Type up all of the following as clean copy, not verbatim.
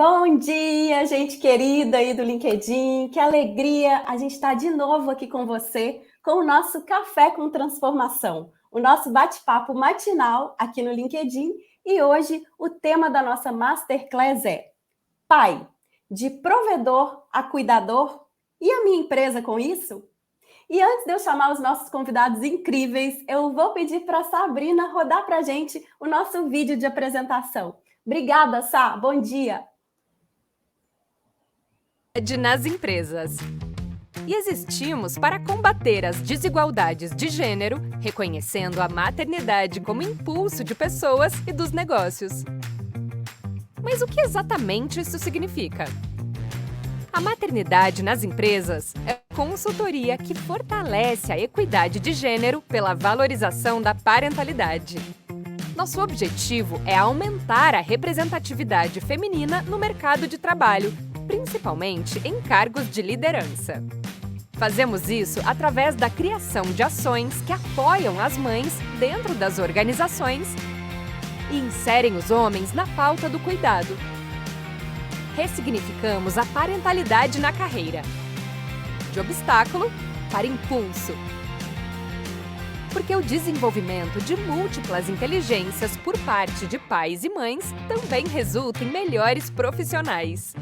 Bom dia, gente querida aí do LinkedIn. Que alegria a gente estar de novo aqui com você, com o nosso Café com Transformação, o nosso bate-papo matinal aqui no LinkedIn. E hoje o tema da nossa Masterclass é Pai, de provedor a cuidador, e a minha empresa com isso? E antes de eu chamar os nossos convidados incríveis, eu vou pedir para a Sabrina rodar para a gente o nosso vídeo de apresentação. Obrigada, Sá. Bom dia. Nas empresas. E existimos para combater as desigualdades de gênero, reconhecendo a maternidade como impulso de pessoas e dos negócios. Mas o que exatamente isso significa? A maternidade nas empresas é consultoria que fortalece a equidade de gênero pela valorização da parentalidade. Nosso objetivo é aumentar a representatividade feminina no mercado de trabalho, principalmente em cargos de liderança. Fazemos isso através da criação de ações que apoiam as mães dentro das organizações e inserem os homens na pauta do cuidado. Ressignificamos a parentalidade na carreira, de obstáculo para impulso. Porque o desenvolvimento de múltiplas inteligências por parte de pais e mães também resulta em melhores profissionais.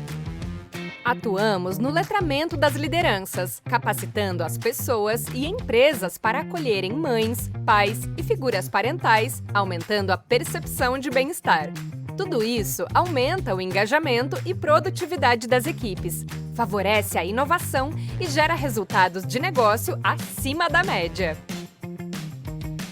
Atuamos no letramento das lideranças, capacitando as pessoas e empresas para acolherem mães, pais e figuras parentais, aumentando a percepção de bem-estar. Tudo isso aumenta o engajamento e produtividade das equipes, favorece a inovação e gera resultados de negócio acima da média.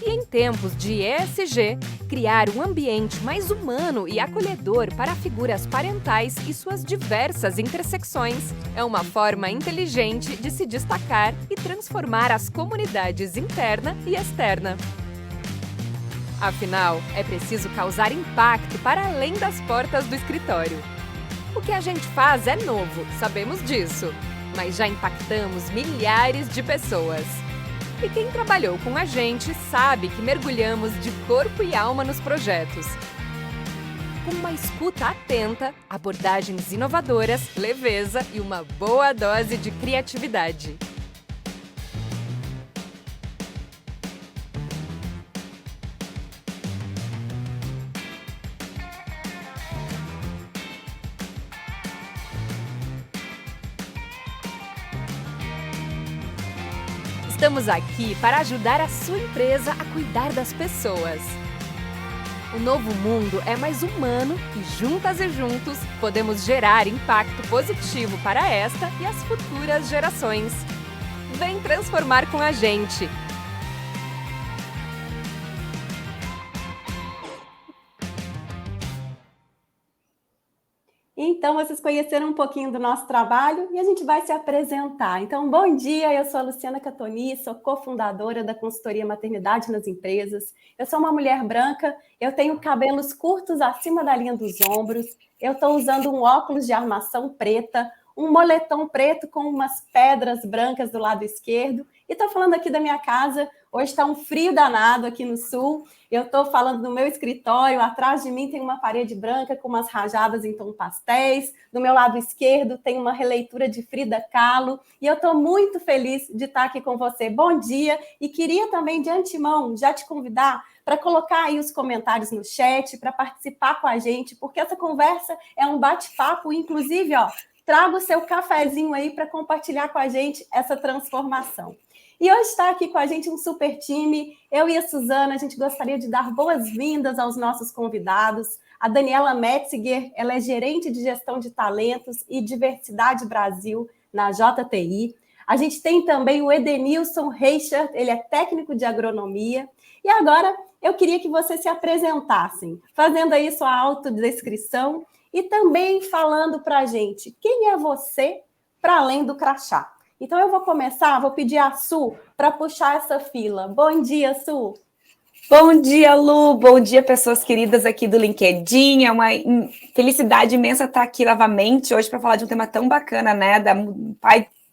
E em tempos de ESG, criar um ambiente mais humano e acolhedor para figuras parentais e suas diversas intersecções é uma forma inteligente de se destacar e transformar as comunidades interna e externa. Afinal, é preciso causar impacto para além das portas do escritório. O que a gente faz é novo, sabemos disso, mas já impactamos milhares de pessoas. E quem trabalhou com a gente sabe que mergulhamos de corpo e alma nos projetos. Com uma escuta atenta, abordagens inovadoras, leveza e uma boa dose de criatividade. Estamos aqui para ajudar a sua empresa a cuidar das pessoas. O novo mundo é mais humano e juntas e juntos podemos gerar impacto positivo para esta e as futuras gerações. Vem transformar com a gente! Então, vocês conheceram um pouquinho do nosso trabalho e a gente vai se apresentar. Então, bom dia, eu sou a Luciana Catoni, sou cofundadora da consultoria Maternidade nas Empresas. Eu sou uma mulher branca, eu tenho cabelos curtos acima da linha dos ombros, eu estou usando um óculos de armação preta, um moletom preto com umas pedras brancas do lado esquerdo e estou falando aqui da minha casa. Hoje está um frio danado aqui no sul. Eu estou falando do meu escritório. Atrás de mim tem uma parede branca com umas rajadas em tom pastéis. Do meu lado esquerdo tem uma releitura de Frida Kahlo. E eu estou muito feliz de estar aqui com você. Bom dia! E queria também, de antemão, já te convidar para colocar aí os comentários no chat, para participar com a gente, porque essa conversa é um bate-papo. Inclusive, traga o seu cafezinho aí para compartilhar com a gente essa transformação. E hoje está aqui com a gente um super time. Eu e a Suzana, a gente gostaria de dar boas-vindas aos nossos convidados. A Daniela Metziger, ela é gerente de gestão de talentos e diversidade Brasil na JTI. A gente tem também o Edenilson Reichert, ele é técnico de agronomia. E agora eu queria que vocês se apresentassem, fazendo aí sua autodescrição e também falando para a gente quem é você para além do crachá. Então, eu vou começar, vou pedir a Su para puxar essa fila. Bom dia, Su. Bom dia, Lu. Bom dia, pessoas queridas aqui do LinkedIn. É uma felicidade imensa estar aqui novamente hoje para falar de um tema tão bacana, né? Da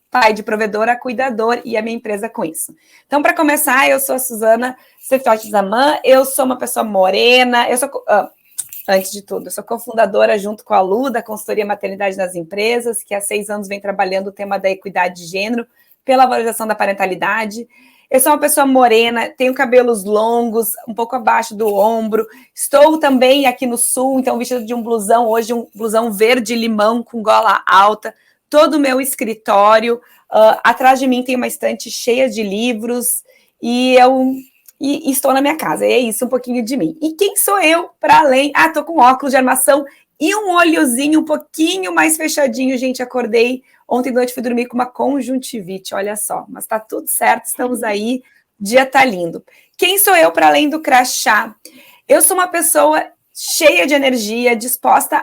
pai de provedor a cuidador e a minha empresa com isso. Então, para começar, eu sou a Suzana Sefiotti Zaman, eu sou uma pessoa morena, eu sou antes de tudo. Eu sou cofundadora, junto com a Lu, da consultoria Maternidade nas Empresas, que há 6 anos vem trabalhando o tema da equidade de gênero pela valorização da parentalidade. Eu sou uma pessoa morena, tenho cabelos longos, um pouco abaixo do ombro. Estou também aqui no sul, então vestida de um blusão, hoje um blusão verde-limão com gola alta. Todo o meu escritório. Atrás de mim tem uma estante cheia de livros e estou na minha casa. E é isso, um pouquinho de mim. E quem sou eu para além? Estou com óculos de armação e um olhozinho um pouquinho mais fechadinho, gente. Acordei ontem à noite, fui dormir com uma conjuntivite, olha só. Mas tá tudo certo, estamos aí, o dia tá lindo. Quem sou eu para além do crachá? Eu sou uma pessoa cheia de energia, disposta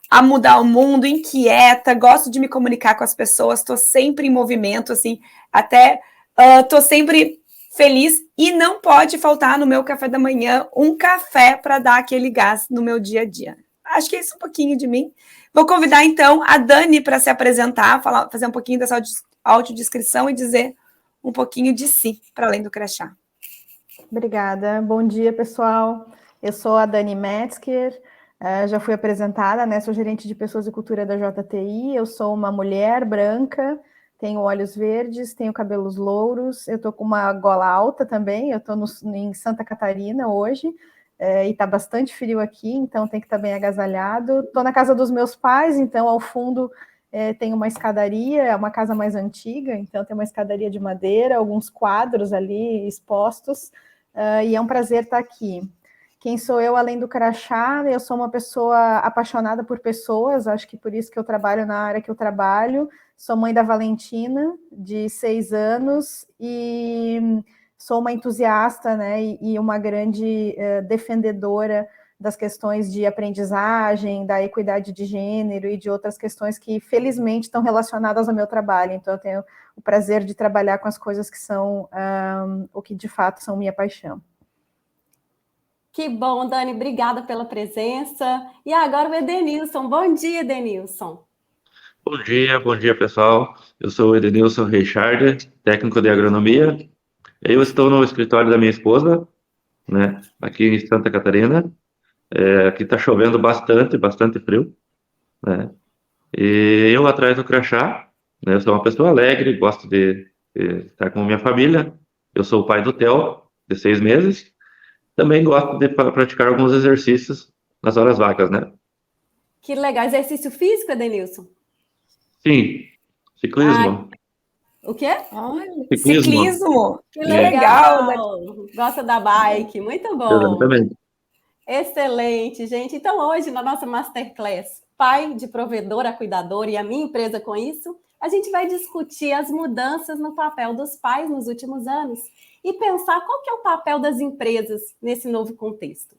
a mudar o mundo, inquieta, gosto de me comunicar com as pessoas, estou sempre em movimento, assim, até estou sempre feliz e não pode faltar no meu café da manhã um café para dar aquele gás no meu dia a dia. Acho que é isso um pouquinho de mim. Vou convidar, então, a Dani para se apresentar, fazer um pouquinho dessa autodescrição e dizer um pouquinho de si, para além do crachá. Obrigada. Bom dia, pessoal. Eu sou a Dani Metzger, já fui apresentada, né? Sou gerente de Pessoas e Cultura da JTI. Eu sou uma mulher branca, tenho olhos verdes, tenho cabelos louros, eu tô com uma gola alta também, eu tô em Santa Catarina hoje, e tá bastante frio aqui, então tem que estar bem agasalhado. Tô na casa dos meus pais, então ao fundo tem uma escadaria, é uma casa mais antiga, então tem uma escadaria de madeira, alguns quadros ali expostos, e é um prazer estar aqui. Quem sou eu além do crachá? Eu sou uma pessoa apaixonada por pessoas, acho que por isso que eu trabalho na área que eu trabalho. Sou mãe da Valentina, de 6 anos, e sou uma entusiasta, né, e uma grande defendedora das questões de aprendizagem, da equidade de gênero e de outras questões que, felizmente, estão relacionadas ao meu trabalho. Então, eu tenho o prazer de trabalhar com as coisas que são o que, de fato, são minha paixão. Que bom, Dani, obrigada pela presença. E agora o Edenilson. Bom dia, Edenilson. Bom dia, pessoal. Eu sou o Edenilson Richard, técnico de agronomia. Eu estou no escritório da minha esposa, né, aqui em Santa Catarina. Aqui está chovendo bastante frio, né? E eu atrás do crachá, né, eu sou uma pessoa alegre, gosto de estar com minha família. Eu sou o pai do Theo, de 6 meses. Também gosto de praticar alguns exercícios nas horas vagas, né? Que legal. Exercício físico, Edenilson? Sim, ciclismo. O quê? Ciclismo. Que legal. Gosta da bike. Muito bom. Exatamente. Excelente, gente. Então, hoje, na nossa Masterclass, Pai de Provedor a Cuidador e a minha empresa com isso, a gente vai discutir as mudanças no papel dos pais nos últimos anos e pensar qual que é o papel das empresas nesse novo contexto.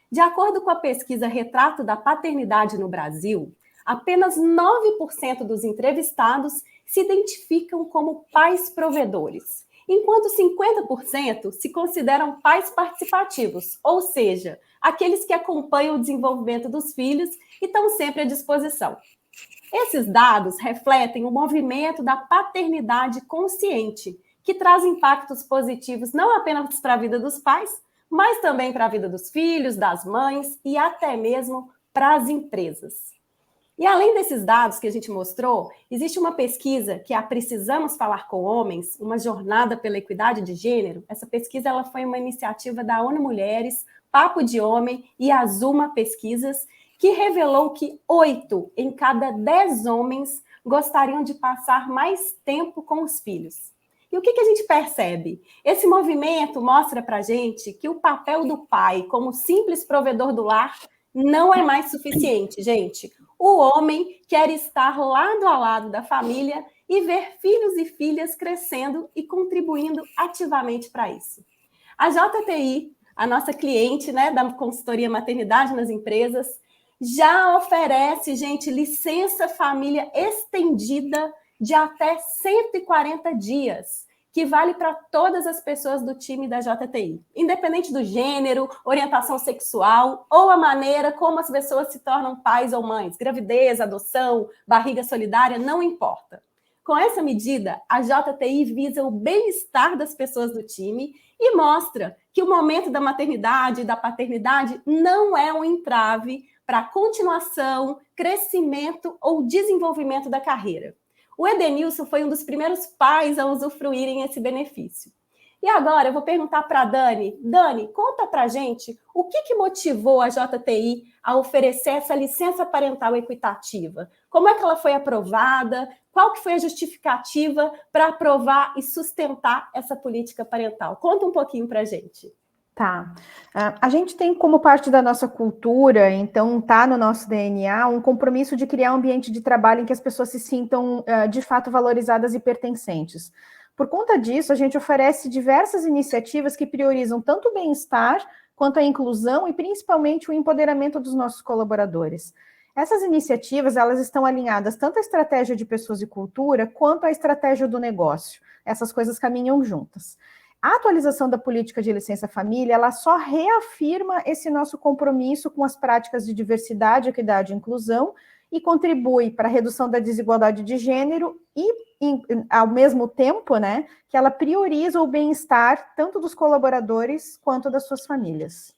De acordo com a pesquisa Retrato da Paternidade no Brasil, apenas 9% dos entrevistados se identificam como pais provedores, enquanto 50% se consideram pais participativos, ou seja, aqueles que acompanham o desenvolvimento dos filhos e estão sempre à disposição. Esses dados refletem o movimento da paternidade consciente, que traz impactos positivos não apenas para a vida dos pais, mas também para a vida dos filhos, das mães e até mesmo para as empresas. E além desses dados que a gente mostrou, existe uma pesquisa que é a Precisamos Falar com Homens, uma jornada pela equidade de gênero. Essa pesquisa ela foi uma iniciativa da ONU Mulheres, Papo de Homem e Azuma Pesquisas, que revelou que 8 em cada 10 homens gostariam de passar mais tempo com os filhos. E o que a gente percebe? Esse movimento mostra para a gente que o papel do pai como simples provedor do lar não é mais suficiente, gente. O homem quer estar lado a lado da família e ver filhos e filhas crescendo e contribuindo ativamente para isso. A JTI, a nossa cliente, né, da consultoria Maternidade nas Empresas, já oferece, gente, licença família estendida de até 140 dias, que vale para todas as pessoas do time da JTI, independente do gênero, orientação sexual ou a maneira como as pessoas se tornam pais ou mães, gravidez, adoção, barriga solidária, não importa. Com essa medida, a JTI visa o bem-estar das pessoas do time e mostra que o momento da maternidade e da paternidade não é um entrave para a continuação, crescimento ou desenvolvimento da carreira. O Edenilson foi um dos primeiros pais a usufruírem esse benefício. E agora eu vou perguntar para a Dani. Dani, conta para a gente o que motivou a JTI a oferecer essa licença parental equitativa. Como é que ela foi aprovada? Qual que foi a justificativa para aprovar e sustentar essa política parental? Conta um pouquinho para a gente. Tá. A gente tem como parte da nossa cultura, então tá no nosso DNA, um compromisso de criar um ambiente de trabalho em que as pessoas se sintam de fato valorizadas e pertencentes. Por conta disso, a gente oferece diversas iniciativas que priorizam tanto o bem-estar quanto a inclusão e principalmente o empoderamento dos nossos colaboradores. Essas iniciativas, elas estão alinhadas tanto à estratégia de pessoas e cultura quanto à estratégia do negócio. Essas coisas caminham juntas. A atualização da política de licença-família, ela só reafirma esse nosso compromisso com as práticas de diversidade, equidade e inclusão e contribui para a redução da desigualdade de gênero e, ao mesmo tempo, né, que ela prioriza o bem-estar tanto dos colaboradores quanto das suas famílias.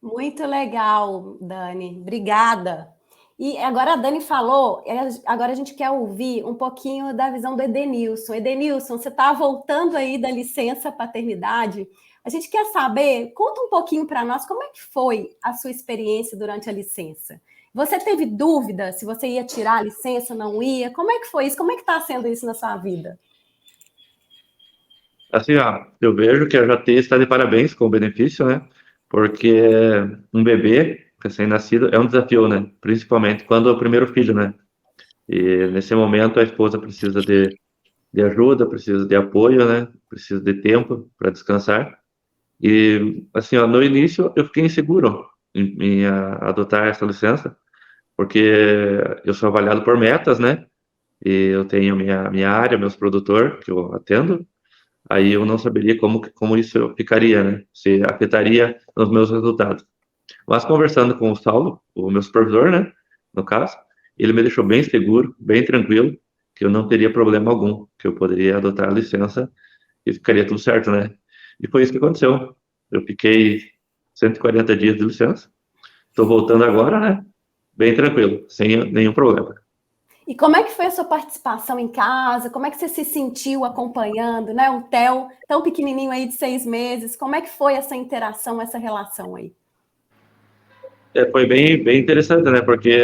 Muito legal, Dani. Obrigada. E agora a Dani falou, agora a gente quer ouvir um pouquinho da visão do Edenilson. Edenilson, você está voltando aí da licença paternidade. A gente quer saber, conta um pouquinho para nós, como é que foi a sua experiência durante a licença? Você teve dúvida se você ia tirar a licença, não ia? Como é que foi isso? Como é que está sendo isso na sua vida? Assim, ó, eu vejo que a JT está de parabéns com o benefício, né? Porque um bebê recém-nascido é um desafio, né? Principalmente quando é o primeiro filho, né? E nesse momento a esposa precisa de ajuda, precisa de apoio, né? Precisa de tempo para descansar. E, assim, ó, no início eu fiquei inseguro em adotar essa licença, porque eu sou avaliado por metas, né? E eu tenho minha área, meus produtores que eu atendo. Aí eu não saberia como isso ficaria, né? Se afetaria nos meus resultados. Mas conversando com o Saulo, o meu supervisor, né? No caso, ele me deixou bem seguro, bem tranquilo, que eu não teria problema algum, que eu poderia adotar a licença e ficaria tudo certo, né? E foi isso que aconteceu. Eu fiquei 140 dias de licença. Estou voltando agora, né? Bem tranquilo, sem nenhum problema. E como é que foi a sua participação em casa? Como é que você se sentiu acompanhando, né? Um Theo tão pequenininho aí de 6 meses. Como é que foi essa interação, essa relação aí? Foi bem interessante, né? Porque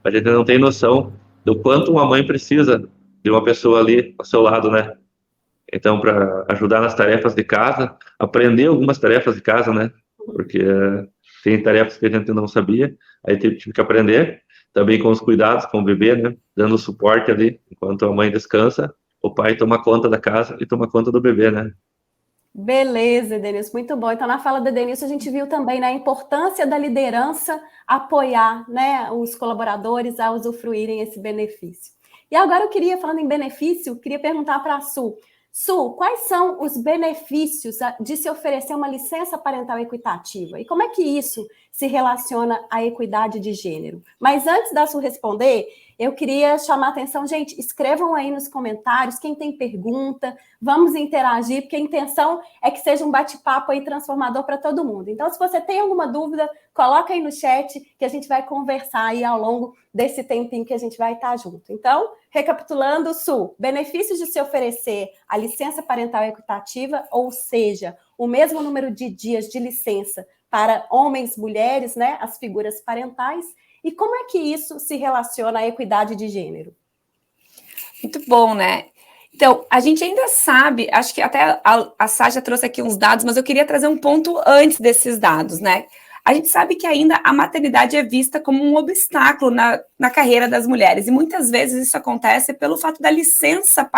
a gente não tem noção do quanto uma mãe precisa de uma pessoa ali ao seu lado, né? Então, para ajudar nas tarefas de casa, aprender algumas tarefas de casa, né? Porque tem tarefas que a gente não sabia, aí tive que aprender. Também com os cuidados com o bebê, né? Dando suporte ali, enquanto a mãe descansa, o pai toma conta da casa e toma conta do bebê, né? Beleza, Edenilson, muito bom. Então, na fala do Edenilson, a gente viu também, né, a importância da liderança apoiar, né, os colaboradores a usufruírem esse benefício. E agora eu queria, falando em benefício, queria perguntar para a Su. Su, quais são os benefícios de se oferecer uma licença parental equitativa? E como é que isso se relaciona à equidade de gênero? Mas antes da Su responder, eu queria chamar a atenção, gente, escrevam aí nos comentários quem tem pergunta, vamos interagir, porque a intenção é que seja um bate-papo aí transformador para todo mundo. Então, se você tem alguma dúvida, coloca aí no chat que a gente vai conversar aí ao longo desse tempinho que a gente vai estar junto. Então, recapitulando, Su, benefícios de se oferecer a licença parental equitativa, ou seja, o mesmo número de dias de licença para homens, mulheres, né, as figuras parentais. E como é que isso se relaciona à equidade de gênero? Muito bom, né? Então, a gente ainda sabe, acho que até a Sádia trouxe aqui uns dados, mas eu queria trazer um ponto antes desses dados, né? A gente sabe que ainda a maternidade é vista como um obstáculo na carreira das mulheres, e muitas vezes isso acontece pelo fato da licença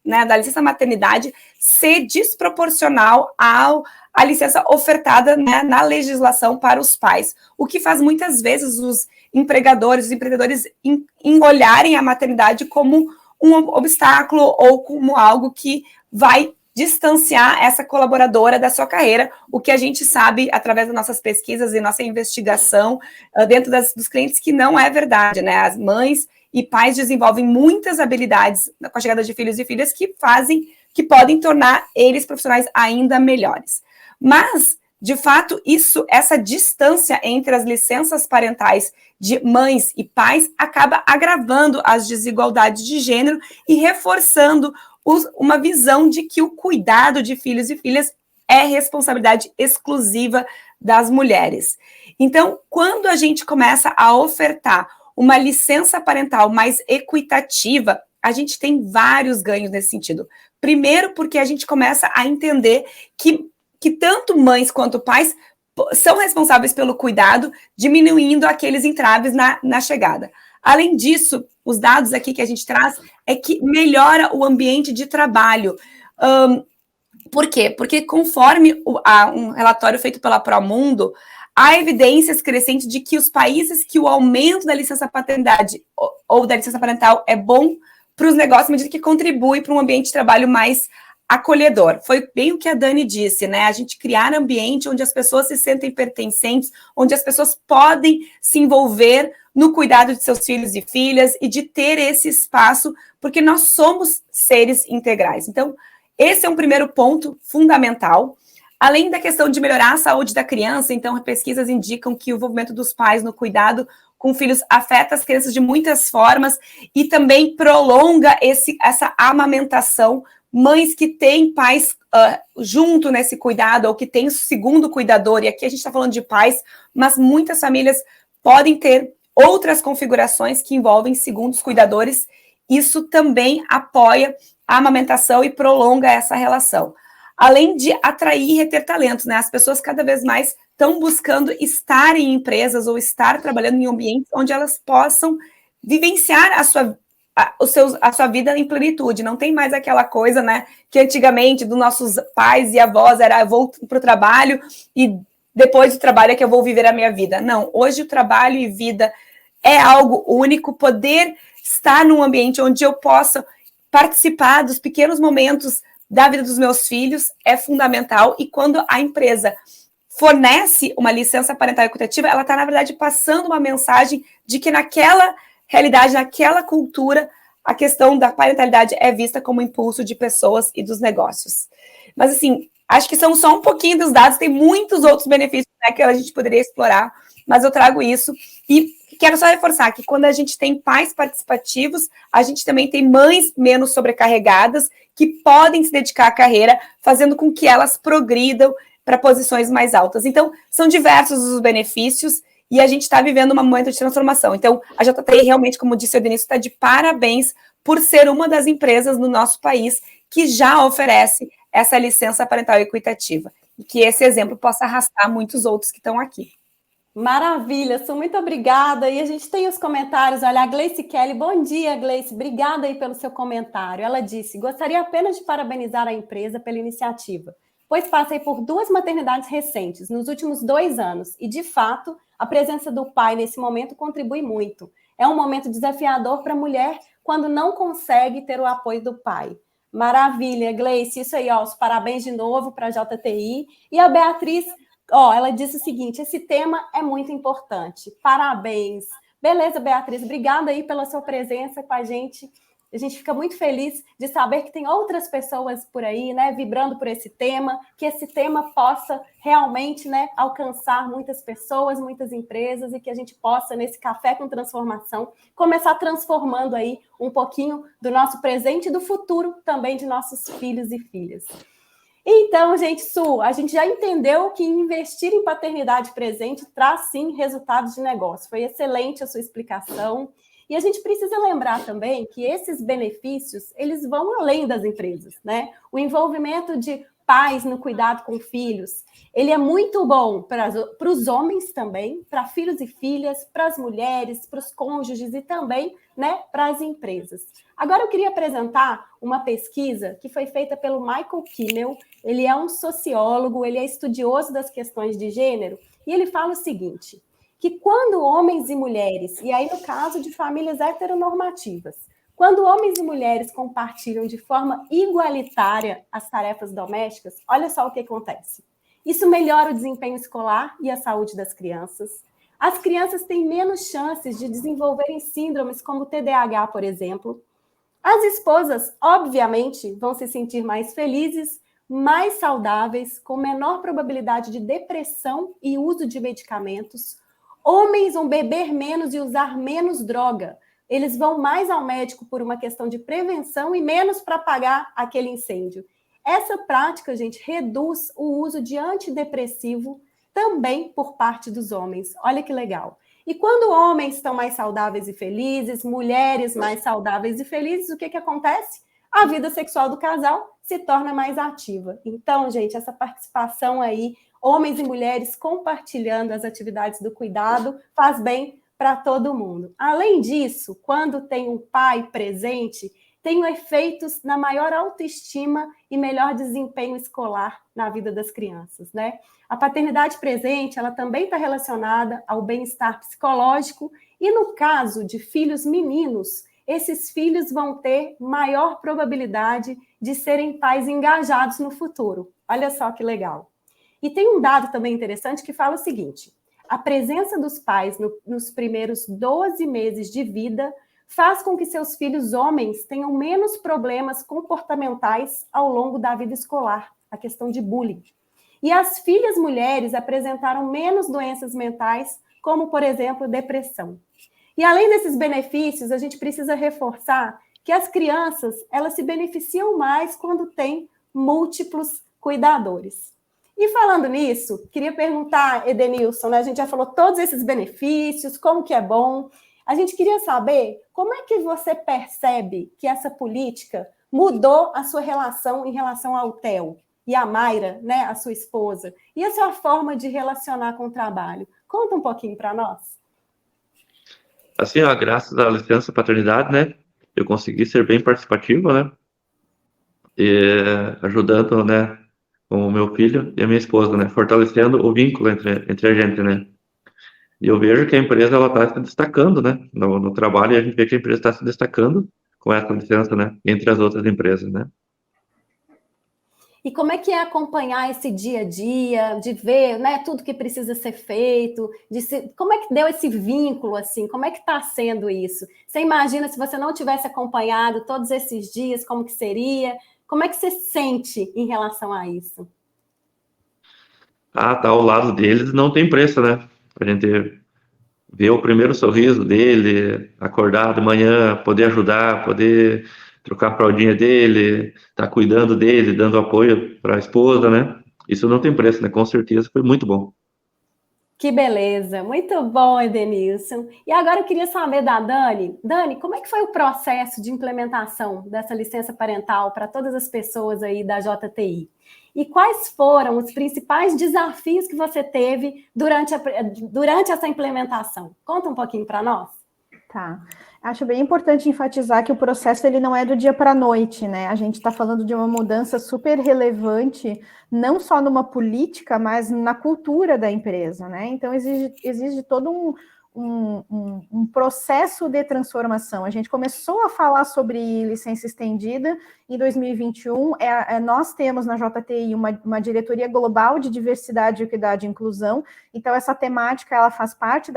né, da licença maternidade ser desproporcional à licença ofertada, né, na legislação para os pais, o que faz muitas vezes os empregadores, os empreendedores em olharem a maternidade como um obstáculo ou como algo que vai distanciar essa colaboradora da sua carreira, o que a gente sabe através das nossas pesquisas e nossa investigação dentro dos clientes que não é verdade, né? As mães e pais desenvolvem muitas habilidades com a chegada de filhos e filhas que podem tornar eles profissionais ainda melhores. Mas, de fato, essa distância entre as licenças parentais de mães e pais acaba agravando as desigualdades de gênero e reforçando uma visão de que o cuidado de filhos e filhas é responsabilidade exclusiva das mulheres. Então, quando a gente começa a ofertar uma licença parental mais equitativa, a gente tem vários ganhos nesse sentido. Primeiro, porque a gente começa a entender que tanto mães quanto pais são responsáveis pelo cuidado, diminuindo aqueles entraves na chegada. Além disso, os dados aqui que a gente traz é que melhora o ambiente de trabalho. Por quê? Porque conforme um relatório feito pela Promundo, há evidências crescentes de que os países que o aumento da licença paternidade ou da licença parental é bom para os negócios, à medida que contribui para um ambiente de trabalho mais acolhedor. Foi bem o que a Dani disse, né? A gente criar um ambiente onde as pessoas se sentem pertencentes, onde as pessoas podem se envolver no cuidado de seus filhos e filhas e de ter esse espaço, porque nós somos seres integrais. Então, esse é um primeiro ponto fundamental. Além da questão de melhorar a saúde da criança, então, pesquisas indicam que o envolvimento dos pais no cuidado com filhos afeta as crianças de muitas formas e também prolonga essa amamentação. Mães que têm pais junto nesse cuidado, ou que têm segundo cuidador, e aqui a gente está falando de pais, mas muitas famílias podem ter outras configurações que envolvem segundos cuidadores. Isso também apoia a amamentação e prolonga essa relação. Além de atrair e reter talentos, né? As pessoas cada vez mais estão buscando estar em empresas ou estar trabalhando em ambientes onde elas possam vivenciar a sua vida em plenitude. Não tem mais aquela coisa, né, que antigamente dos nossos pais e avós era: eu vou para o trabalho e depois do trabalho é que eu vou viver a minha vida. Não, hoje o trabalho e vida é algo único. Poder estar num ambiente onde eu possa participar dos pequenos momentos da vida dos meus filhos é fundamental, e quando a empresa fornece uma licença parental equitativa, ela está, na verdade, passando uma mensagem de que naquela realidade, naquela cultura, a questão da parentalidade é vista como impulso de pessoas e dos negócios. Mas, assim, acho que são só um pouquinho dos dados, tem muitos outros benefícios, né, que a gente poderia explorar, mas eu trago isso. E quero só reforçar que quando a gente tem pais participativos, a gente também tem mães menos sobrecarregadas, que podem se dedicar à carreira, fazendo com que elas progridam para posições mais altas. Então, são diversos os benefícios, e a gente está vivendo um momento de transformação. Então, a JTI realmente, como disse o Denilson, está de parabéns por ser uma das empresas no nosso país que já oferece essa licença parental equitativa. E que esse exemplo possa arrastar muitos outros que estão aqui. Maravilha, Su, muito obrigada. E a gente tem os comentários. Olha, a Gleice Kelly, bom dia, Gleice. Obrigada aí pelo seu comentário. Ela disse: gostaria apenas de parabenizar a empresa pela iniciativa, pois passei por 2 maternidades recentes nos últimos 2 anos e, de fato, a presença do pai nesse momento contribui muito. É um momento desafiador para a mulher quando não consegue ter o apoio do pai. Maravilha, Gleice. Isso aí, ó, os parabéns de novo para a JTI. E a Beatriz, ó, ela disse o seguinte: esse tema é muito importante. Parabéns. Beleza, Beatriz, obrigada aí pela sua presença com a gente. A gente fica muito feliz de saber que tem outras pessoas por aí, né, vibrando por esse tema, que esse tema possa realmente, né, alcançar muitas pessoas, muitas empresas, e que a gente possa, nesse Café com Transformação, começar transformando aí um pouquinho do nosso presente e do futuro também de nossos filhos e filhas. Então, gente, Su, a gente já entendeu que investir em paternidade presente traz, sim, resultados de negócio. Foi excelente a sua explicação. E a gente precisa lembrar também que esses benefícios, eles vão além das empresas, né? O envolvimento de pais no cuidado com filhos, ele é muito bom para os homens também, para filhos e filhas, para as mulheres, para os cônjuges e também, né, para as empresas. Agora eu queria apresentar uma pesquisa que foi feita pelo Michael Kimmel. Ele é um sociólogo, ele é estudioso das questões de gênero, e ele fala o seguinte: que quando homens e mulheres, e aí no caso de famílias heteronormativas, quando homens e mulheres compartilham de forma igualitária as tarefas domésticas, olha só o que acontece. Isso melhora o desempenho escolar e a saúde das crianças, As crianças têm menos chances de desenvolverem síndromes como TDAH, por exemplo. As esposas, obviamente, vão se sentir mais felizes, mais saudáveis, com menor probabilidade de depressão e uso de medicamentos. Homens vão beber menos e usar menos droga. Eles vão mais ao médico por uma questão de prevenção e menos para apagar aquele incêndio. Essa prática, gente, reduz o uso de antidepressivo também por parte dos homens. Olha que legal. E quando homens estão mais saudáveis e felizes, mulheres mais saudáveis e felizes, o que acontece? A vida sexual do casal se torna mais ativa. Então, gente, essa participação aí, homens e mulheres compartilhando as atividades do cuidado, faz bem para todo mundo. Além disso, quando tem um pai presente, tem efeitos na maior autoestima e melhor desempenho escolar na vida das crianças, né? A paternidade presente, ela também está relacionada ao bem-estar psicológico e no caso de filhos meninos, esses filhos vão ter maior probabilidade de serem pais engajados no futuro. Olha só que legal. E tem um dado também interessante que fala o seguinte: a presença dos pais nos primeiros 12 meses de vida faz com que seus filhos homens tenham menos problemas comportamentais ao longo da vida escolar, a questão de bullying. E as filhas mulheres apresentaram menos doenças mentais, como, por exemplo, depressão. E além desses benefícios, a gente precisa reforçar que as crianças, elas se beneficiam mais quando têm múltiplos cuidadores. E falando nisso, queria perguntar, Edenilson, né? A gente já falou todos esses benefícios, como que é bom. A gente queria saber como é que você percebe que essa política mudou a sua relação em relação ao Theo e a Mayra, né, a sua esposa, e a sua forma de relacionar com o trabalho. Conta um pouquinho para nós. Assim, ó, graças à licença paternidade, né, eu consegui ser bem participativo, né, e ajudando, né, com o meu filho e a minha esposa, né, fortalecendo o vínculo entre a gente, né. E eu vejo que a empresa ela está se destacando, né, no trabalho, e a gente vê que a empresa está se destacando com essa licença, né, entre as outras empresas, né. E como é que é acompanhar esse dia a dia, de ver, né, tudo que precisa ser feito, como é que deu esse vínculo, assim, como é que está sendo isso? Você imagina se você não tivesse acompanhado todos esses dias, como que seria? Como é que você sente em relação a isso? Ah, tá ao lado deles não tem preço, né? A gente ver o primeiro sorriso dele, acordar de manhã, poder ajudar, poder trocar a fraldinha dele, tá cuidando dele, dando apoio para a esposa, né? Isso não tem preço, né? Com certeza foi muito bom. Que beleza, muito bom, Edenilson. E agora eu queria saber da Dani. Dani, como é que foi o processo de implementação dessa licença parental para todas as pessoas aí da JTI? E quais foram os principais desafios que você teve durante essa implementação? Conta um pouquinho para nós. Tá. Acho bem importante enfatizar que o processo ele não é do dia para a noite, né? A gente está falando de uma mudança super relevante, não só numa política, mas na cultura da empresa, né? Então, exige todo um processo de transformação. A gente começou a falar sobre licença estendida em 2021. Nós temos na JTI uma diretoria global de diversidade, equidade e inclusão. Então, essa temática ela faz parte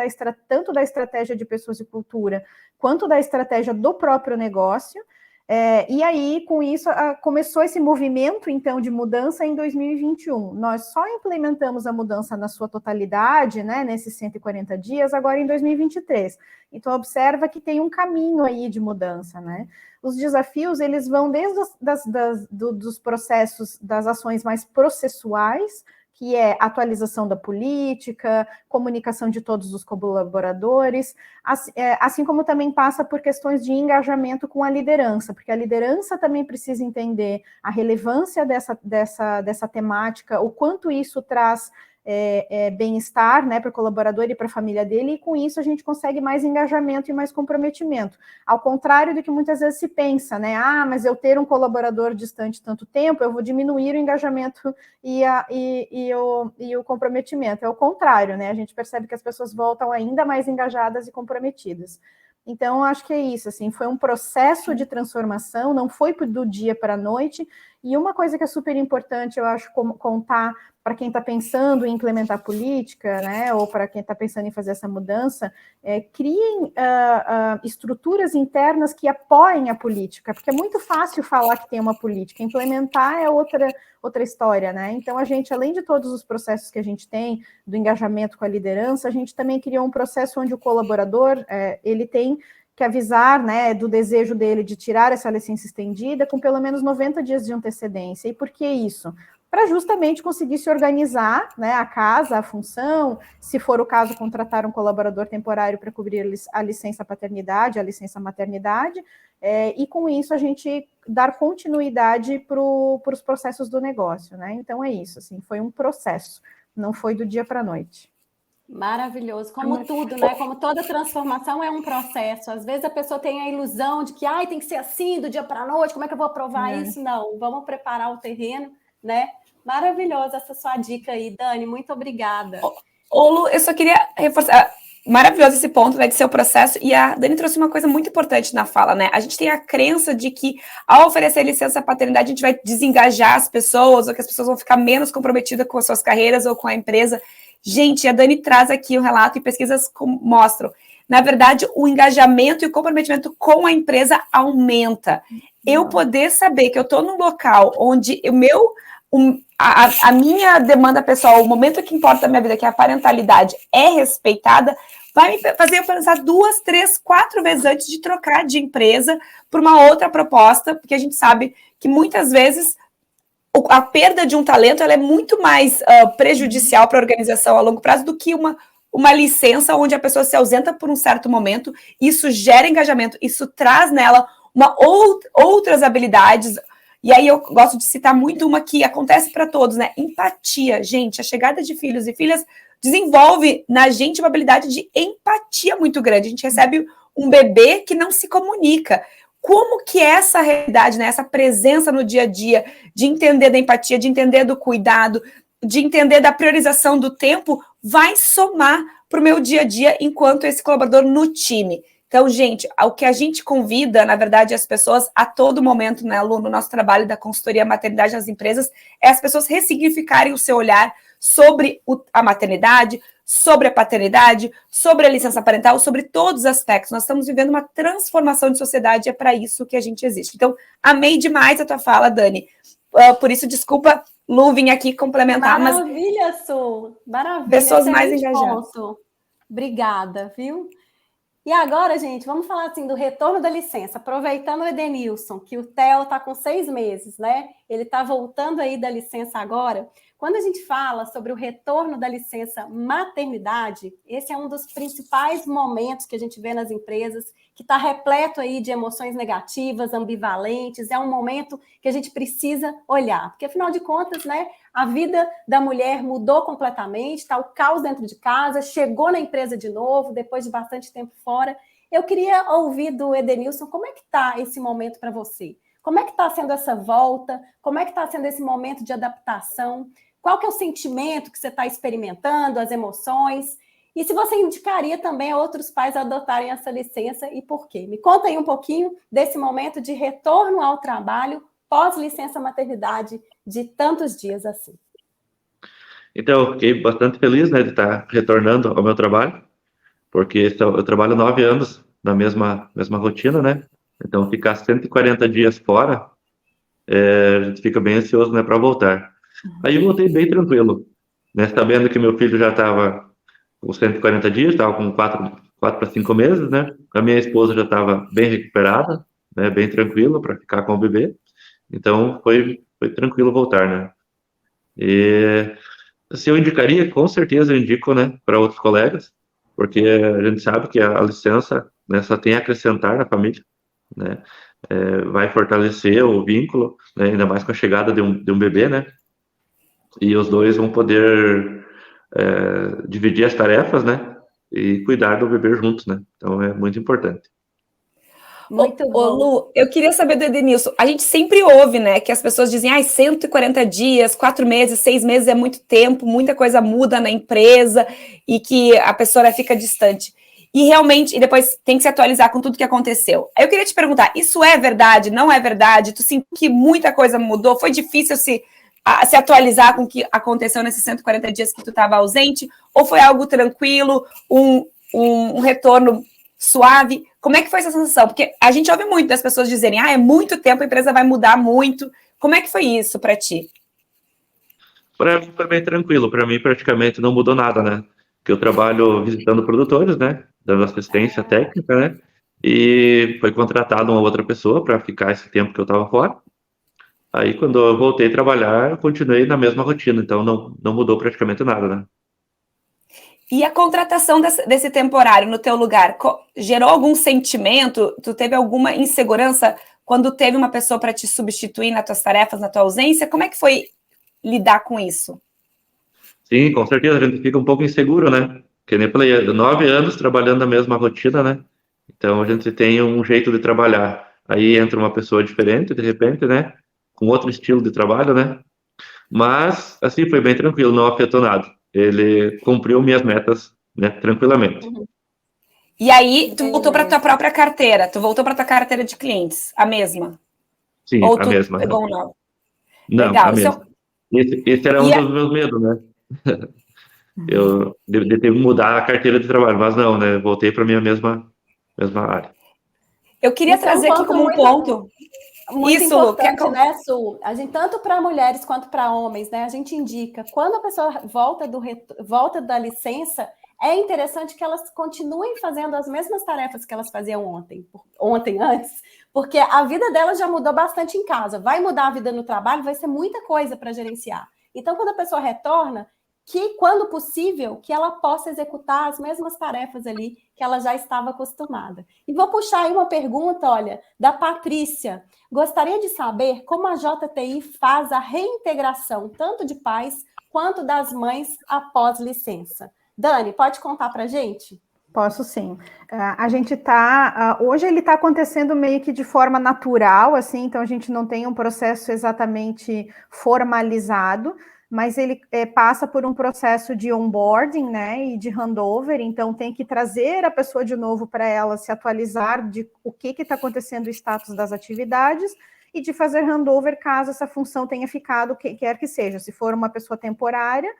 tanto da estratégia de pessoas e cultura, quanto da estratégia do próprio negócio. E aí, com isso, começou esse movimento, então, de mudança em 2021. Nós só implementamos a mudança na sua totalidade, né, nesses 140 dias, agora em 2023. Então, observa que tem um caminho aí de mudança, né? Os desafios, eles vão desde dos processos, das ações mais processuais, que é atualização da política, comunicação de todos os colaboradores, assim como também passa por questões de engajamento com a liderança, porque a liderança também precisa entender a relevância dessa temática, o quanto isso traz bem-estar, né, para o colaborador e para a família dele, e com isso a gente consegue mais engajamento e mais comprometimento. Ao contrário do que muitas vezes se pensa, né? Ah, mas eu ter um colaborador distante tanto tempo, eu vou diminuir o engajamento e o comprometimento. É o contrário, né? A gente percebe que as pessoas voltam ainda mais engajadas e comprometidas. Então, acho que é isso, assim, foi um processo de transformação, não foi do dia para a noite, E uma coisa que é super importante, eu acho, contar para quem está pensando em implementar política, né, ou para quem está pensando em fazer essa mudança, criem estruturas internas que apoiem a política, porque é muito fácil falar que tem uma política, implementar é outra história, né? Então, a gente, além de todos os processos que a gente tem, do engajamento com a liderança, a gente também criou um processo onde o colaborador, ele tem que avisar, né, do desejo dele de tirar essa licença estendida com pelo menos 90 dias de antecedência. E por que isso? Para justamente conseguir se organizar, né, a casa, a função, se for o caso, contratar um colaborador temporário para cobrir a licença paternidade, a licença maternidade, e com isso a gente dar continuidade para os processos do negócio, né? Então é isso, assim, foi um processo, não foi do dia para a noite. Maravilhoso, como tudo, né? Como toda transformação é um processo. Às vezes a pessoa tem a ilusão de que tem que ser assim, do dia para a noite, como é que eu vou aprovar isso? Não, vamos preparar o terreno, né? Maravilhosa essa sua dica aí, Dani, muito obrigada. Ô, Lu, eu só queria reforçar, maravilhoso esse ponto, né, de ser o processo, e a Dani trouxe uma coisa muito importante na fala, né? A gente tem a crença de que ao oferecer licença paternidade a gente vai desengajar as pessoas, ou que as pessoas vão ficar menos comprometidas com as suas carreiras ou com a empresa. Gente, a Dani traz aqui um relato e pesquisas mostram. Na verdade, o engajamento e o comprometimento com a empresa aumenta. Eu poder saber que eu estou num local onde a minha demanda pessoal, o momento que importa na minha vida, que é a parentalidade, é respeitada, vai me fazer eu pensar 2, 3, 4 vezes antes de trocar de empresa por uma outra proposta, porque a gente sabe que muitas vezes a perda de um talento ela é muito mais prejudicial para a organização a longo prazo do que uma licença onde a pessoa se ausenta por um certo momento. Isso gera engajamento, isso traz nela outras habilidades. E aí eu gosto de citar muito uma que acontece para todos, né? Empatia. Gente, a chegada de filhos e filhas desenvolve na gente uma habilidade de empatia muito grande. A gente recebe um bebê que não se comunica. Como que essa realidade, né, essa presença no dia a dia, de entender da empatia, de entender do cuidado, de entender da priorização do tempo, vai somar para o meu dia a dia enquanto esse colaborador no time. Então, gente, o que a gente convida, na verdade, as pessoas a todo momento, né, Lu, no nosso trabalho da consultoria maternidade nas empresas, é as pessoas ressignificarem o seu olhar sobre a maternidade, sobre a paternidade, sobre a licença parental, sobre todos os aspectos. Nós estamos vivendo uma transformação de sociedade, é para isso que a gente existe. Então, amei demais a tua fala, Dani. Por isso, desculpa, Lu, vim aqui complementar. Maravilha, Su. Maravilha. Pessoas mais engajadas. Obrigada, viu? E agora, gente, vamos falar assim do retorno da licença, aproveitando o Edenilson, que o Theo está com 6 meses, né? Ele está voltando aí da licença agora. Quando a gente fala sobre o retorno da licença maternidade, esse é um dos principais momentos que a gente vê nas empresas, que está repleto aí de emoções negativas, ambivalentes, é um momento que a gente precisa olhar, porque afinal de contas, né, a vida da mulher mudou completamente, está o caos dentro de casa, chegou na empresa de novo, depois de bastante tempo fora. Eu queria ouvir do Edenilson, como é que está esse momento para você? Como é que está sendo essa volta? Como é que está sendo esse momento de adaptação? Qual que é o sentimento que você está experimentando, as emoções? E se você indicaria também a outros pais adotarem essa licença e por quê? Me conta aí um pouquinho desse momento de retorno ao trabalho pós-licença maternidade de tantos dias assim. Então, eu fiquei bastante feliz, né, de estar retornando ao meu trabalho, porque eu trabalho 9 anos na mesma rotina, né? Então, ficar 140 dias fora, a gente fica bem ansioso, né, para voltar. Aí eu voltei bem tranquilo, né? Sabendo que meu filho já estava com 140 dias, estava com 4 para 5 meses, né? A minha esposa já estava bem recuperada, né? Bem tranquila para ficar com o bebê. Então foi tranquilo voltar, né? E assim, eu indicaria, com certeza eu indico, né, para outros colegas, porque a gente sabe que a licença, né, só tem a acrescentar na família, né? Vai fortalecer o vínculo, né? Ainda mais com a chegada de um bebê, né? E os dois vão poder dividir as tarefas, né? E cuidar do bebê juntos, né? Então é muito importante. Muito bom. Ô, Lu, eu queria saber do Edenilson. A gente sempre ouve, né, que as pessoas dizem, 140 dias, 4 meses, 6 meses é muito tempo, muita coisa muda na empresa e que a pessoa fica distante. e realmente, e depois tem que se atualizar com tudo que aconteceu. Aí eu queria te perguntar, isso é verdade, não é verdade? Tu sentiu que muita coisa mudou? Foi difícil se atualizar com o que aconteceu nesses 140 dias que tu estava ausente? Ou foi algo tranquilo, um retorno suave? Como é que foi essa sensação? Porque a gente ouve muito das pessoas dizerem, é muito tempo, a empresa vai mudar muito. Como é que foi isso para ti? Para mim foi bem tranquilo, para mim praticamente não mudou nada, né? Porque eu trabalho visitando produtores, né? Dando assistência técnica, né? E foi contratada uma outra pessoa para ficar esse tempo que eu estava fora. Aí quando eu voltei a trabalhar, eu continuei na mesma rotina, então não mudou praticamente nada, né? E a contratação desse temporário no teu lugar, gerou algum sentimento? Tu teve alguma insegurança quando teve uma pessoa para te substituir nas tuas tarefas, na tua ausência? Como é que foi lidar com isso? Sim, com certeza, a gente fica um pouco inseguro, né? Porque nem falei, 9 anos trabalhando na mesma rotina, né? Então a gente tem um jeito de trabalhar. Aí entra uma pessoa diferente, de repente, né? Com outro estilo de trabalho, né? Mas, assim, foi bem tranquilo, não afetou nada. Ele cumpriu minhas metas, né? Tranquilamente. E aí, tu voltou para Beleza. tua própria carteira, tu voltou para tua carteira de clientes, a mesma? Sim, Ou a tu mesma. pegou um novo? Não, a Legal. mesma. Esse era um E dos meus medos, né? Eu de ter que mudar a carteira de trabalho, mas não, né? Voltei para minha mesma área. eu queria Isso é um trazer aqui ponto como um muito, ponto. muito Isso, Lu, importante, né, Su? A gente, tanto para mulheres quanto para homens, né? A gente indica, quando a pessoa volta da licença, é interessante que elas continuem fazendo as mesmas tarefas que elas faziam ontem antes, porque a vida delas já mudou bastante em casa. Vai mudar a vida no trabalho, vai ser muita coisa para gerenciar. Então, quando a pessoa retorna, que, quando possível, que ela possa executar as mesmas tarefas ali que ela já estava acostumada. E vou puxar aí uma pergunta, olha, da Patrícia. Gostaria de saber como a JTI faz a reintegração tanto de pais quanto das mães após licença. Dani, pode contar para a gente? Posso sim. A gente está. Hoje ele está acontecendo meio que de forma natural, assim, então a gente não tem um processo exatamente formalizado, mas ele passa por um processo de onboarding, né, e de handover, então tem que trazer a pessoa de novo para ela se atualizar de o que está acontecendo, o status das atividades, e de fazer handover caso essa função tenha ficado, quer que seja, se for uma pessoa temporária,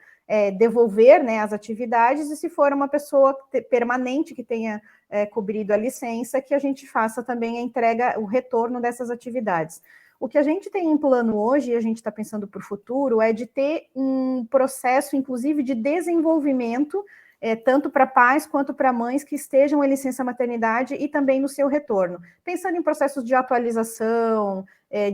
devolver, né, as atividades, e se for uma pessoa permanente que tenha cobrido a licença, que a gente faça também a entrega, o retorno dessas atividades. O que a gente tem em plano hoje, e a gente está pensando para o futuro, é de ter um processo, inclusive, de desenvolvimento, tanto para pais quanto para mães que estejam em licença maternidade e também no seu retorno. Pensando em processos de atualização,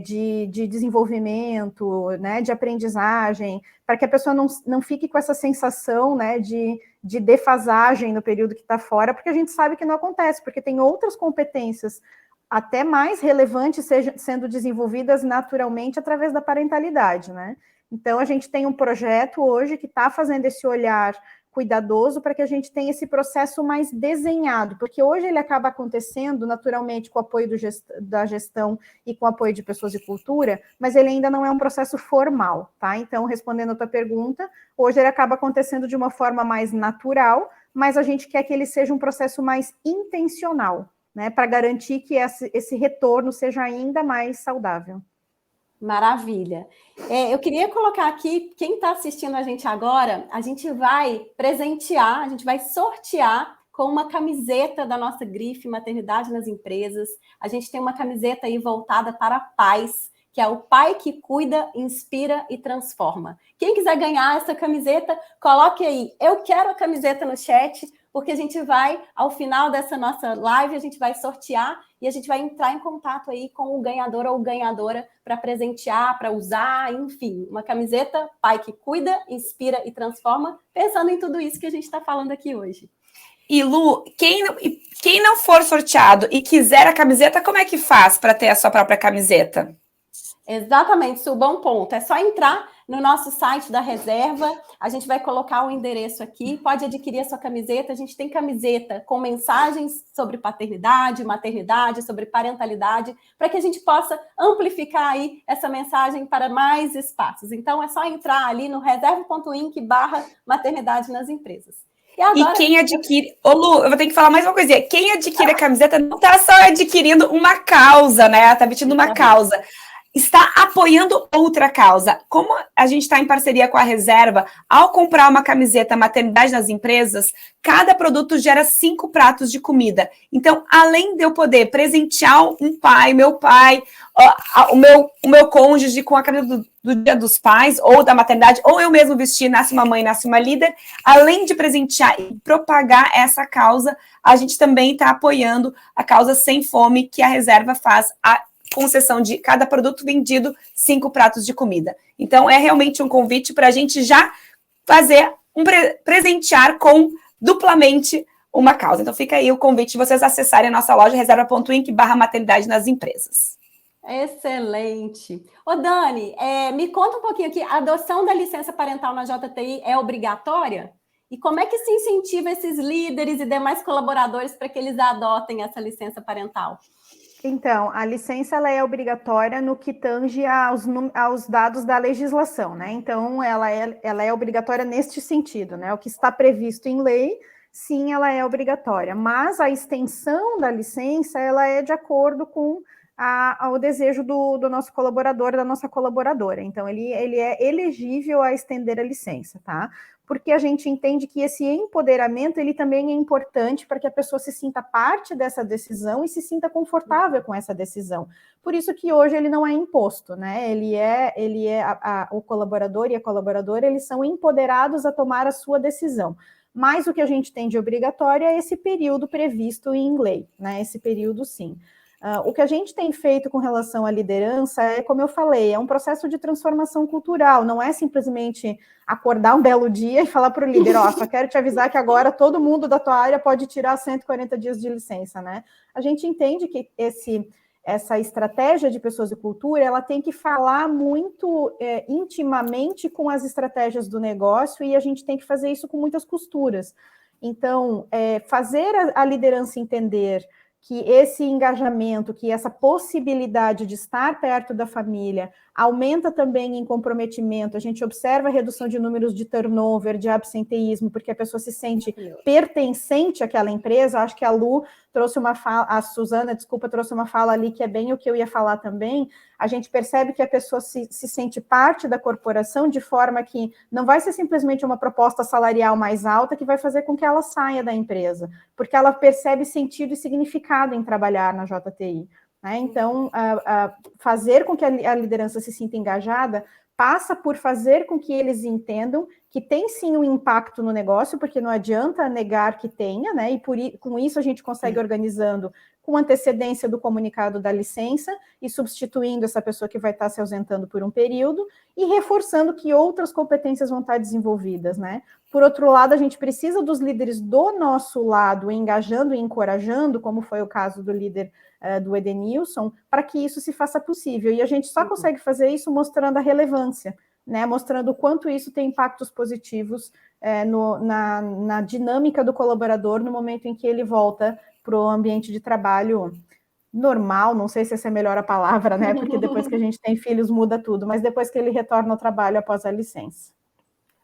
de desenvolvimento, né, de aprendizagem, para que a pessoa não fique com essa sensação, né, de defasagem no período que está fora, porque a gente sabe que não acontece, porque tem outras competências até mais relevantes sendo desenvolvidas naturalmente através da parentalidade, né? Então, a gente tem um projeto hoje que está fazendo esse olhar cuidadoso para que a gente tenha esse processo mais desenhado, porque hoje ele acaba acontecendo naturalmente com o apoio da gestão e com o apoio de pessoas de cultura, mas ele ainda não é um processo formal, tá? Então, respondendo a tua pergunta, hoje ele acaba acontecendo de uma forma mais natural, mas a gente quer que ele seja um processo mais intencional, né? Para garantir que esse retorno seja ainda mais saudável. Maravilha. Eu queria colocar aqui, quem está assistindo a gente agora, a gente vai presentear, a gente vai sortear com uma camiseta da nossa grife Maternidade nas Empresas. A gente tem uma camiseta aí voltada para pais, que é o pai que cuida, inspira e transforma. Quem quiser ganhar essa camiseta, coloque aí, eu quero a camiseta no chat, porque a gente vai, ao final dessa nossa live, a gente vai sortear e a gente vai entrar em contato aí com o ganhador ou ganhadora para presentear, para usar, enfim, uma camiseta pai que cuida, inspira e transforma, pensando em tudo isso que a gente está falando aqui hoje. E Lu, quem não for sorteado e quiser a camiseta, como é que faz para ter a sua própria camiseta? Exatamente, Su, bom ponto. É só entrar no nosso site da reserva, a gente vai colocar o endereço aqui, pode adquirir a sua camiseta, a gente tem camiseta com mensagens sobre paternidade, maternidade, sobre parentalidade, para que a gente possa amplificar aí essa mensagem para mais espaços. Então, é só entrar ali no reserva.inc/maternidade nas empresas. E quem adquire... Ô, Lu, eu vou ter que falar mais uma coisinha. Quem adquire a camiseta não está só adquirindo uma causa, né? Está vestindo uma causa. Está apoiando outra causa. Como a gente está em parceria com a Reserva, ao comprar uma camiseta Maternidade nas Empresas, cada produto gera 5 pratos de comida. Então, além de eu poder presentear um pai, meu pai, o meu cônjuge com a camisa do Dia dos Pais, ou da maternidade, ou eu mesmo vestir Nasce uma Mãe, Nasce uma Líder, além de presentear e propagar essa causa, a gente também está apoiando a causa Sem Fome, que a Reserva faz a concessão de cada produto vendido 5 pratos de comida. Então, é realmente um convite para a gente já fazer presentear com duplamente uma causa. Então, fica aí o convite de vocês acessarem a nossa loja reserva.inc/maternidade nas empresas. Excelente. Ô, Dani, me conta um pouquinho aqui, a adoção da licença parental na JTI é obrigatória? E como é que se incentiva esses líderes e demais colaboradores para que eles adotem essa licença parental? Então, a licença ela é obrigatória no que tange aos dados da legislação, né? Então, ela é obrigatória neste sentido, né? O que está previsto em lei, sim, ela é obrigatória. Mas a extensão da licença, ela é de acordo com o desejo do nosso colaborador, da nossa colaboradora. Então, ele é elegível a estender a licença, tá? Porque a gente entende que esse empoderamento, ele também é importante para que a pessoa se sinta parte dessa decisão e se sinta confortável com essa decisão. Por isso que hoje ele não é imposto, né? O colaborador e a colaboradora, eles são empoderados a tomar a sua decisão. Mas o que a gente tem de obrigatório é esse período previsto em lei, né? Esse período, sim. O que a gente tem feito com relação à liderança é, como eu falei, é um processo de transformação cultural, não é simplesmente acordar um belo dia e falar para o líder, só quero te avisar que agora todo mundo da tua área pode tirar 140 dias de licença, né? A gente entende que essa estratégia de pessoas e cultura, ela tem que falar muito intimamente com as estratégias do negócio e a gente tem que fazer isso com muitas costuras. Então, fazer a liderança entender que esse engajamento, que essa possibilidade de estar perto da família aumenta também em comprometimento. A gente observa a redução de números de turnover, de absenteísmo, porque a pessoa se sente pertencente àquela empresa. Acho que a Lu trouxe uma fala, a Suzana, desculpa, trouxe uma fala ali que é bem o que eu ia falar também. A gente percebe que a pessoa se sente parte da corporação de forma que não vai ser simplesmente uma proposta salarial mais alta que vai fazer com que ela saia da empresa, porque ela percebe sentido e significado em trabalhar na JTI. Né? Então, fazer com que a liderança se sinta engajada passa por fazer com que eles entendam que tem sim um impacto no negócio, porque não adianta negar que tenha, né? E com isso a gente consegue organizando com antecedência do comunicado da licença e substituindo essa pessoa que vai estar se ausentando por um período e reforçando que outras competências vão estar desenvolvidas, né? Por outro lado, a gente precisa dos líderes do nosso lado engajando e encorajando, como foi o caso do líder do Edenilson, para que isso se faça possível. E a gente só consegue fazer isso mostrando a relevância, né? Mostrando o quanto isso tem impactos positivos na dinâmica do colaborador no momento em que ele volta para o ambiente de trabalho normal, não sei se essa é melhor a palavra, né? Porque depois que a gente tem filhos muda tudo, mas depois que ele retorna ao trabalho após a licença.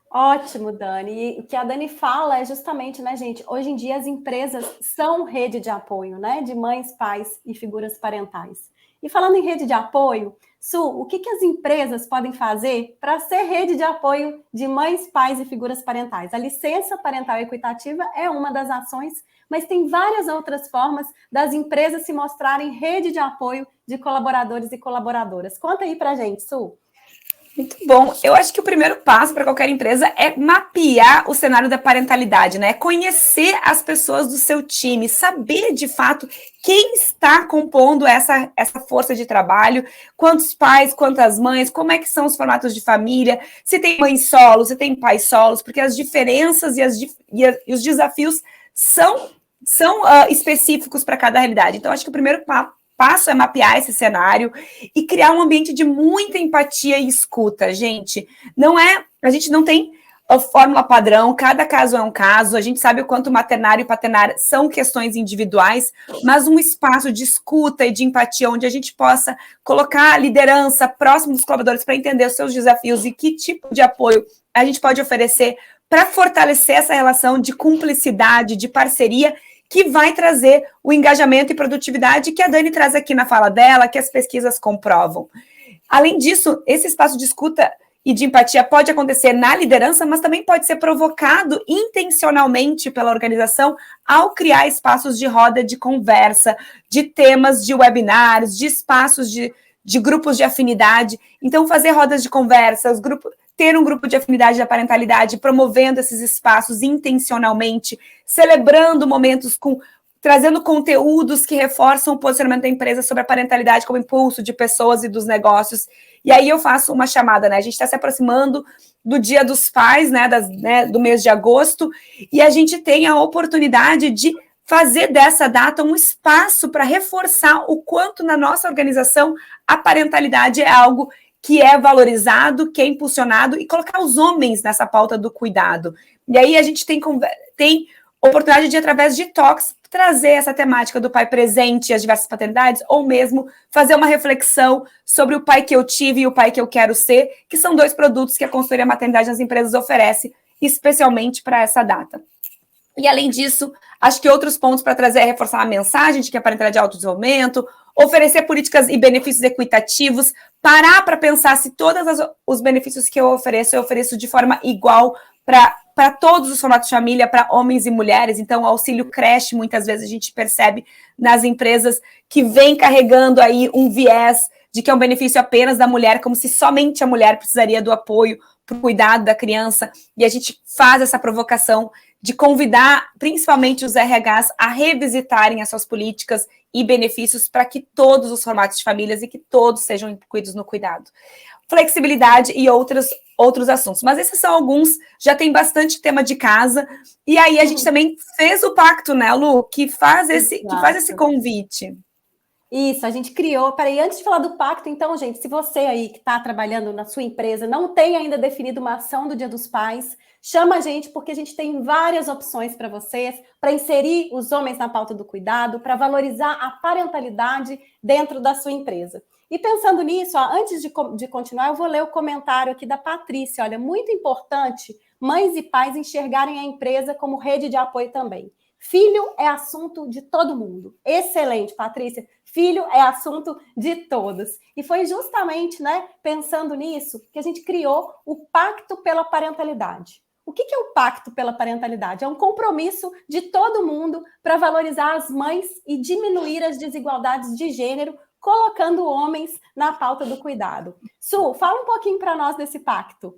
Ótimo, Dani. E o que a Dani fala é justamente, né, gente, hoje em dia as empresas são rede de apoio, né, de mães, pais e figuras parentais. E falando em rede de apoio, Su, o que as empresas podem fazer para ser rede de apoio de mães, pais e figuras parentais? A licença parental equitativa é uma das ações, mas tem várias outras formas das empresas se mostrarem rede de apoio de colaboradores e colaboradoras. Conta aí para a gente, Su. Muito bom. Eu acho que o primeiro passo para qualquer empresa é mapear o cenário da parentalidade, né? Conhecer as pessoas do seu time, saber de fato quem está compondo essa força de trabalho, quantos pais, quantas mães, como é que são os formatos de família, se tem mães solos, se tem pais solos, porque as diferenças e os desafios são específicos para cada realidade. Então, acho que o primeiro passo é mapear esse cenário e criar um ambiente de muita empatia e escuta, gente. A gente não tem a fórmula padrão, cada caso é um caso, a gente sabe o quanto maternário e paternário são questões individuais, mas um espaço de escuta e de empatia onde a gente possa colocar a liderança próximo dos colaboradores para entender os seus desafios e que tipo de apoio a gente pode oferecer para fortalecer essa relação de cumplicidade, de parceria, que vai trazer o engajamento e produtividade que a Dani traz aqui na fala dela, que as pesquisas comprovam. Além disso, esse espaço de escuta e de empatia pode acontecer na liderança, mas também pode ser provocado intencionalmente pela organização ao criar espaços de roda de conversa, de temas de webinars, de espaços de grupos de afinidade. Então, fazer rodas de conversa, ter um grupo de afinidade da parentalidade, promovendo esses espaços intencionalmente, celebrando momentos trazendo conteúdos que reforçam o posicionamento da empresa sobre a parentalidade como impulso de pessoas e dos negócios. E aí eu faço uma chamada, né? A gente está se aproximando do Dia dos Pais, né? Do mês de agosto, e a gente tem a oportunidade de fazer dessa data um espaço para reforçar o quanto na nossa organização a parentalidade é algo que é valorizado, que é impulsionado, e colocar os homens nessa pauta do cuidado. E aí a gente tem oportunidade de, através de talks, trazer essa temática do pai presente e as diversas paternidades, ou mesmo fazer uma reflexão sobre o pai que eu tive e o pai que eu quero ser, que são 2 produtos que a consultoria maternidade nas empresas oferece, especialmente para essa data. E, além disso, acho que outros pontos para trazer é reforçar a mensagem de que a parentalidade de autodesenvolvimento, oferecer políticas e benefícios equitativos, parar para pensar se todos os benefícios que eu ofereço de forma igual para todos os formatos de família, para homens e mulheres. Então, o auxílio creche, muitas vezes a gente percebe nas empresas que vem carregando aí um viés de que é um benefício apenas da mulher, como se somente a mulher precisaria do apoio para o cuidado da criança, e a gente faz essa provocação de convidar, principalmente os RHs, a revisitarem as suas políticas e benefícios para que todos os formatos de famílias e que todos sejam incluídos no cuidado. Flexibilidade e outros assuntos. Mas esses são alguns, já tem bastante tema de casa, e aí a gente também fez o pacto, né, Lu, que faz esse convite. Isso, a gente criou. Peraí, antes de falar do pacto, então, gente, se você aí que está trabalhando na sua empresa não tem ainda definido uma ação do Dia dos Pais, chama a gente, porque a gente tem várias opções para vocês, para inserir os homens na pauta do cuidado, para valorizar a parentalidade dentro da sua empresa. E pensando nisso, ó, antes de continuar, eu vou ler o comentário aqui da Patrícia. Olha, muito importante mães e pais enxergarem a empresa como rede de apoio também. Filho é assunto de todo mundo. Excelente, Patrícia. Filho é assunto de todos. E foi justamente, né, pensando nisso que a gente criou o Pacto pela Parentalidade. O que é o Pacto pela Parentalidade? É um compromisso de todo mundo para valorizar as mães e diminuir as desigualdades de gênero, colocando homens na pauta do cuidado. Su, fala um pouquinho para nós desse pacto.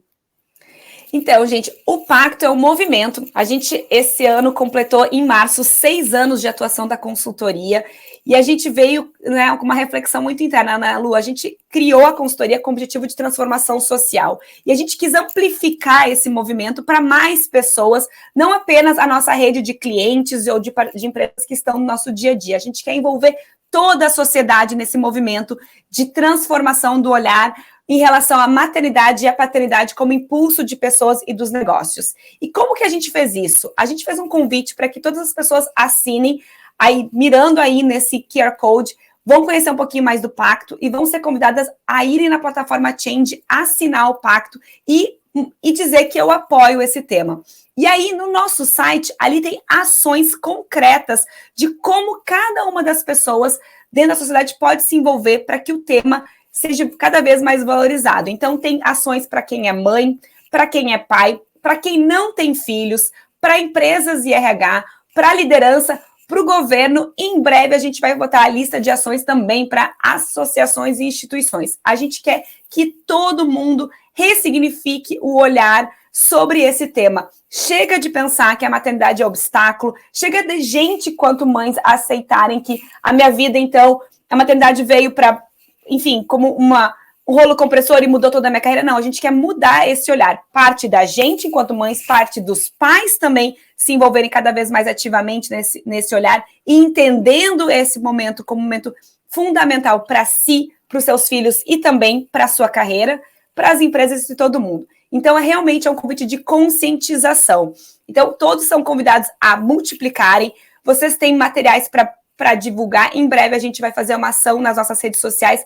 Então, gente, o pacto é um movimento. A gente, esse ano, completou em março 6 anos de atuação da consultoria, e a gente veio, né, com uma reflexão muito interna, né, Lu? A gente criou a consultoria com o objetivo de transformação social, e a gente quis amplificar esse movimento para mais pessoas, não apenas a nossa rede de clientes ou de empresas que estão no nosso dia a dia. A gente quer envolver toda a sociedade nesse movimento de transformação do olhar em relação à maternidade e à paternidade como impulso de pessoas e dos negócios. E como que a gente fez isso? A gente fez um convite para que todas as pessoas assinem, aí, mirando aí nesse QR Code, vão conhecer um pouquinho mais do pacto e vão ser convidadas a irem na plataforma Change, assinar o pacto e dizer que eu apoio esse tema. E aí, no nosso site, ali tem ações concretas de como cada uma das pessoas dentro da sociedade pode se envolver para que o tema seja cada vez mais valorizado. Então, tem ações para quem é mãe, para quem é pai, para quem não tem filhos, para empresas e RH, para a liderança, para o governo. Em breve, a gente vai botar a lista de ações também para associações e instituições. A gente quer que todo mundo ressignifique o olhar sobre esse tema. Chega de pensar que a maternidade é obstáculo, chega de gente, quanto mães, aceitarem que a minha vida, então, a maternidade veio para, enfim, como um rolo compressor e mudou toda a minha carreira. Não, a gente quer mudar esse olhar. Parte da gente, enquanto mães, parte dos pais também se envolverem cada vez mais ativamente nesse olhar e entendendo esse momento como um momento fundamental para si, para os seus filhos e também para a sua carreira, para as empresas e todo mundo. Então, realmente é um convite de conscientização. Então, todos são convidados a multiplicarem. Vocês têm materiais para divulgar. Em breve, a gente vai fazer uma ação nas nossas redes sociais,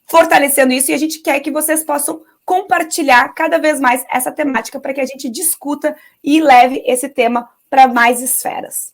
fortalecendo isso, e a gente quer que vocês possam compartilhar cada vez mais essa temática para que a gente discuta e leve esse tema para mais esferas.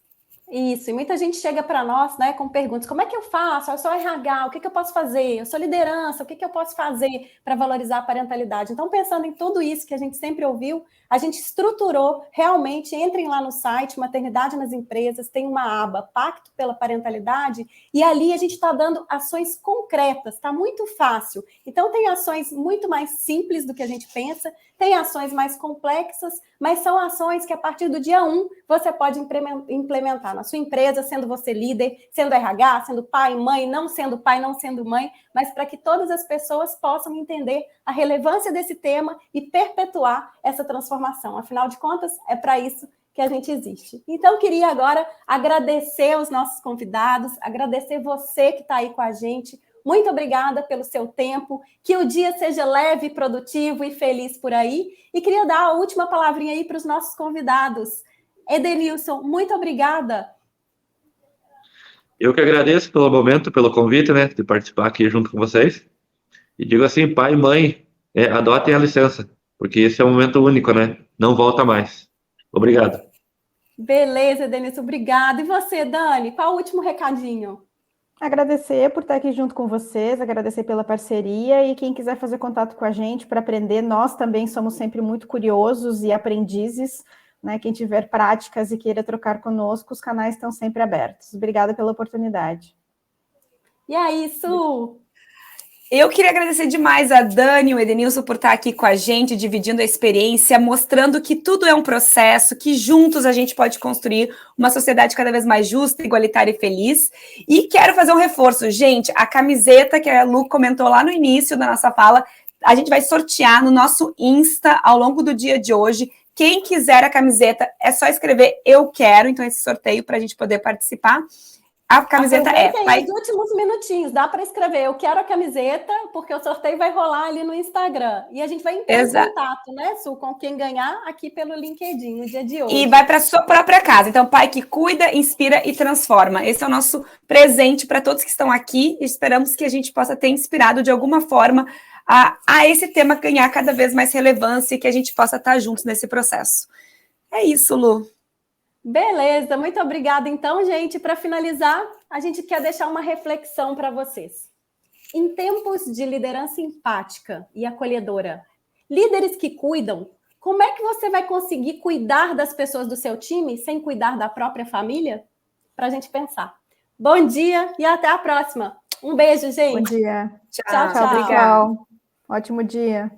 Isso, e muita gente chega para nós, né, com perguntas, como é que eu faço? Eu sou RH, o que eu posso fazer? Eu sou liderança, o que eu posso fazer para valorizar a parentalidade? Então, pensando em tudo isso que a gente sempre ouviu, a gente estruturou, realmente, entrem lá no site, Maternidade nas Empresas, tem uma aba, Pacto pela Parentalidade, e ali a gente está dando ações concretas, está muito fácil. Então, tem ações muito mais simples do que a gente pensa, tem ações mais complexas, mas são ações que, a partir do dia 1, você pode implementar na sua empresa, sendo você líder, sendo RH, sendo pai, mãe, não sendo pai, não sendo mãe, mas para que todas as pessoas possam entender a relevância desse tema e perpetuar essa transformação. Afinal de contas, é para isso que a gente existe. Então, queria agora agradecer aos nossos convidados, agradecer você que está aí com a gente. Muito obrigada pelo seu tempo, que o dia seja leve, produtivo e feliz por aí. E queria dar a última palavrinha aí para os nossos convidados. Edenilson, muito obrigada. Eu que agradeço pelo momento, pelo convite, né, de participar aqui junto com vocês. E digo assim, pai e mãe, adotem a licença, porque esse é um momento único, né? Não volta mais. Obrigado. Beleza, Edenilson, obrigada. E você, Dani, qual o último recadinho? Agradecer por estar aqui junto com vocês, agradecer pela parceria e quem quiser fazer contato com a gente para aprender, nós também somos sempre muito curiosos e aprendizes, né? Quem tiver práticas e queira trocar conosco, os canais estão sempre abertos. Obrigada pela oportunidade. E é isso. Eu queria agradecer demais a Dani e o Edenilson por estar aqui com a gente, dividindo a experiência, mostrando que tudo é um processo, que juntos a gente pode construir uma sociedade cada vez mais justa, igualitária e feliz. E quero fazer um reforço. Gente, a camiseta que a Lu comentou lá no início da nossa fala, a gente vai sortear no nosso Insta ao longo do dia de hoje. Quem quiser a camiseta, é só escrever "eu quero", então esse sorteio para a gente poder participar. A camiseta Os últimos minutinhos, dá para escrever "eu quero a camiseta", porque o sorteio vai rolar ali no Instagram. E a gente vai entrar em contato, né, Su, com quem ganhar aqui pelo LinkedIn no dia de hoje. E vai para sua própria casa. Então, pai que cuida, inspira e transforma. Esse é o nosso presente para todos que estão aqui. Esperamos que a gente possa ter inspirado de alguma forma a esse tema ganhar cada vez mais relevância e que a gente possa estar juntos nesse processo. É isso, Lu. Beleza, muito obrigada. Então, gente, para finalizar, a gente quer deixar uma reflexão para vocês. Em tempos de liderança empática e acolhedora, líderes que cuidam, como é que você vai conseguir cuidar das pessoas do seu time sem cuidar da própria família? Para a gente pensar. Bom dia e até a próxima. Um beijo, gente. Bom dia. Tchau, Tchau, pessoal. Ótimo dia.